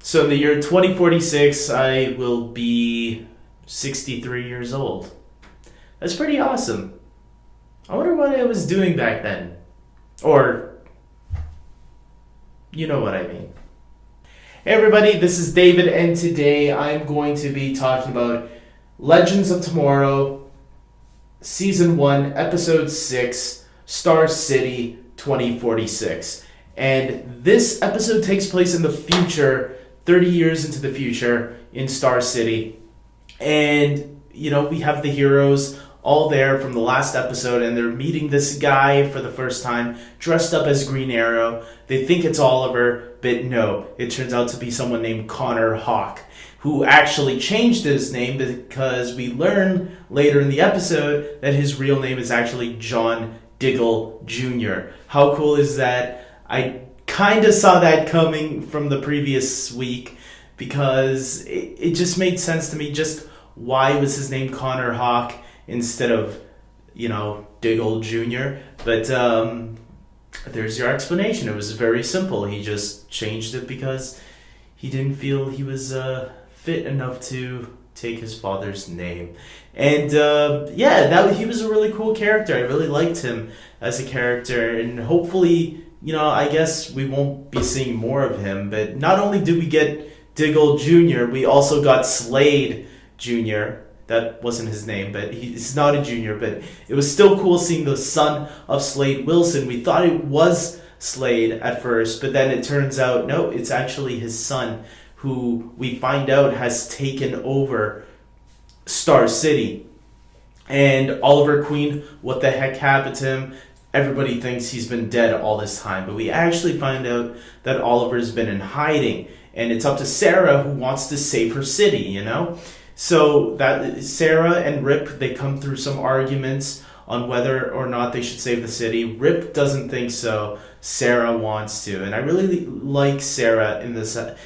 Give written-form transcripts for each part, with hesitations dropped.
So in the year 2046, I will be 63 years old. That's pretty awesome. I wonder what I was doing back then. Or, you know what I mean. Hey everybody, this is David, and today I'm going to be talking about Legends of Tomorrow, Season 1, Episode 6, Star City 2046. And this episode takes place in the future, 30 years into the future, in Star City. And, we have the heroes all there from the last episode, and they're meeting this guy for the first time, dressed up as Green Arrow. They think it's Oliver, but no, it turns out to be someone named Connor Hawke, who actually changed his name because we learn later in the episode that his real name is actually John Diggle Jr. How cool is that? I kind of saw that coming from the previous week because it just made sense to me. Just why was his name Connor Hawke instead of, Diggle Jr.? But there's your explanation. It was very simple. He just changed it because he didn't feel he was fit enough to take his father's name. And he was a really cool character. I really liked him as a character, and hopefully, I guess we won't be seeing more of him. But not only did we get Diggle Jr., we also got Slade Jr. That wasn't his name, but he's not a junior. But it was still cool seeing the son of Slade Wilson. We thought it was Slade at first, but then it turns out, no, it's actually his son, who we find out has taken over Star City. And Oliver Queen, what the heck happened to him? Everybody thinks he's been dead all this time, but we actually find out that Oliver's been in hiding, and it's up to Sara, who wants to save her city, So that Sara and Rip, they come through some arguments on whether or not they should save the city. Rip doesn't think so. Sara wants to. And I really like Sara in this. I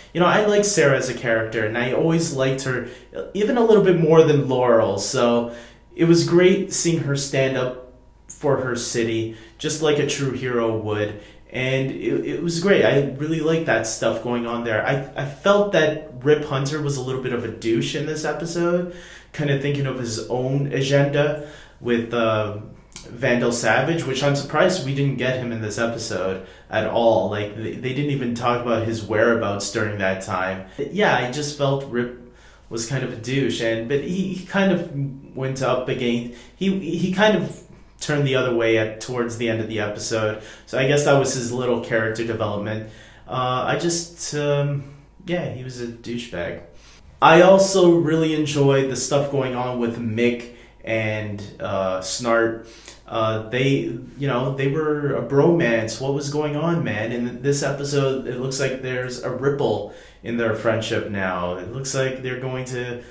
like Sara as a character, and I always liked her even a little bit more than Laurel. So it was great seeing her stand up for her city, just like a true hero would. And it was great. I really liked that stuff going on there. I felt that Rip Hunter was a little bit of a douche in this episode, kind of thinking of his own agenda with Vandal Savage, which I'm surprised we didn't get him in this episode at all. Like, they didn't even talk about his whereabouts during that time. Yeah, I just felt Rip was kind of a douche, but he kind of went up again. He kind of turned the other way towards the end of the episode. So I guess that was his little character development. He was a douchebag. I also really enjoyed the stuff going on with Mick and Snart. They were a bromance. What was going on, man? In this episode, it looks like there's a ripple in their friendship now. It looks like they're going to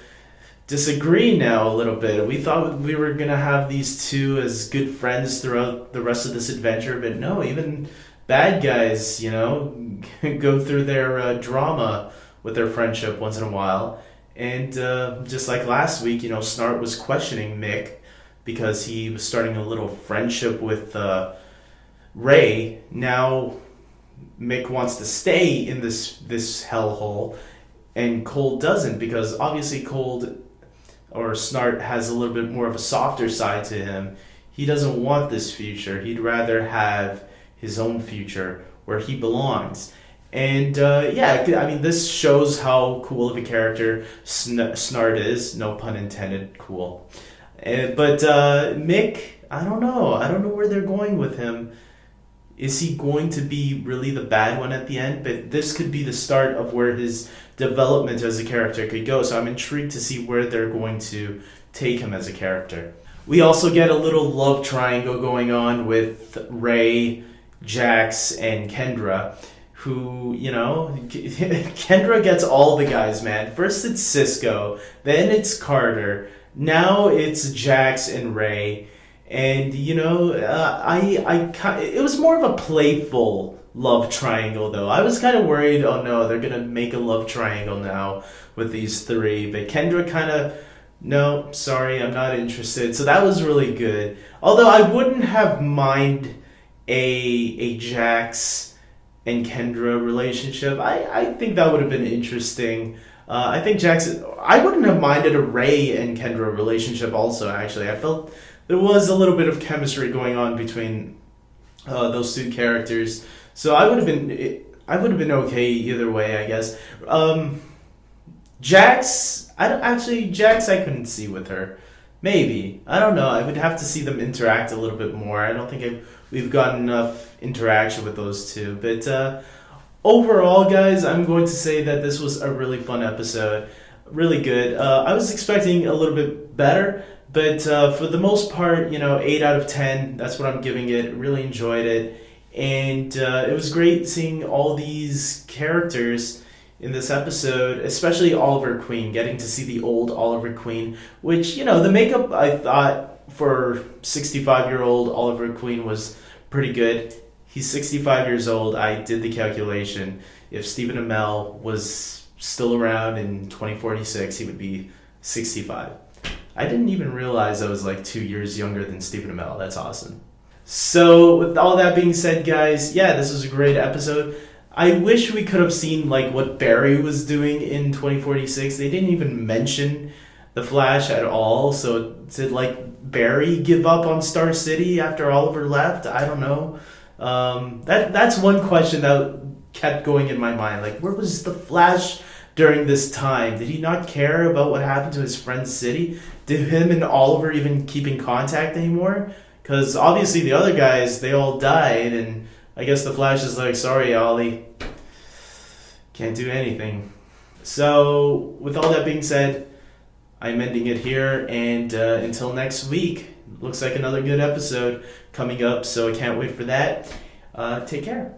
disagree now a little bit. We thought we were going to have these two as good friends throughout the rest of this adventure, but no, even bad guys, go through their drama with their friendship once in a while. And just like last week, Snart was questioning Mick because he was starting a little friendship with Ray. Now Mick wants to stay in this hellhole, and Cold doesn't, because obviously Cold or Snart has a little bit more of a softer side to him. He doesn't want this future. He'd rather have his own future where he belongs. And this shows how cool of a character Snart is. No pun intended, cool. But Mick, I don't know. I don't know where they're going with him. Is he going to be really the bad one at the end? But this could be the start of where his development as a character could go. So I'm intrigued to see where they're going to take him as a character. We also get a little love triangle going on with Ray, Jax, and Kendra, who, Kendra gets all the guys, man. First it's Cisco, then it's Carter, now it's Jax and Ray. And, it was more of a playful love triangle, though. I was kind of worried, oh no, they're going to make a love triangle now with these three. But Kendra kind of, no, sorry, I'm not interested. So that was really good. Although I wouldn't have mind a Jax and Kendra relationship. I think that would have been interesting. I think I wouldn't have minded a Ray and Kendra relationship also, actually. I felt there was a little bit of chemistry going on between those two characters. So I would have been okay either way, I guess. Jax, Jax I couldn't see with her. Maybe. I don't know. I would have to see them interact a little bit more. I don't think we've gotten enough interaction with those two. But overall, guys, I'm going to say that this was a really fun episode. Really good. I was expecting a little bit better, but for the most part, 8 out of 10. That's what I'm giving it. Really enjoyed it. And it was great seeing all these characters in this episode, especially Oliver Queen, getting to see the old Oliver Queen, which, the makeup I thought for 65-year-old Oliver Queen was pretty good. He's 65 years old. I did the calculation. If Stephen Amell was still around in 2046, he would be 65. I didn't even realize I was like 2 years younger than Stephen Amell. That's awesome. So with all that being said, guys, yeah, this was a great episode. I wish we could have seen what Barry was doing in 2046. They didn't even mention the Flash at all. So did Barry give up on Star City after Oliver left? I don't know. That's one question that kept going in my mind. Where was the Flash during this time? Did he not care about what happened to his friend's city? Did him and Oliver even keep in contact anymore? Because obviously the other guys, they all died, and I guess the Flash is like, sorry, Ollie, can't do anything. So, with all that being said, I'm ending it here, and until next week, looks like another good episode coming up, so I can't wait for that. Take care.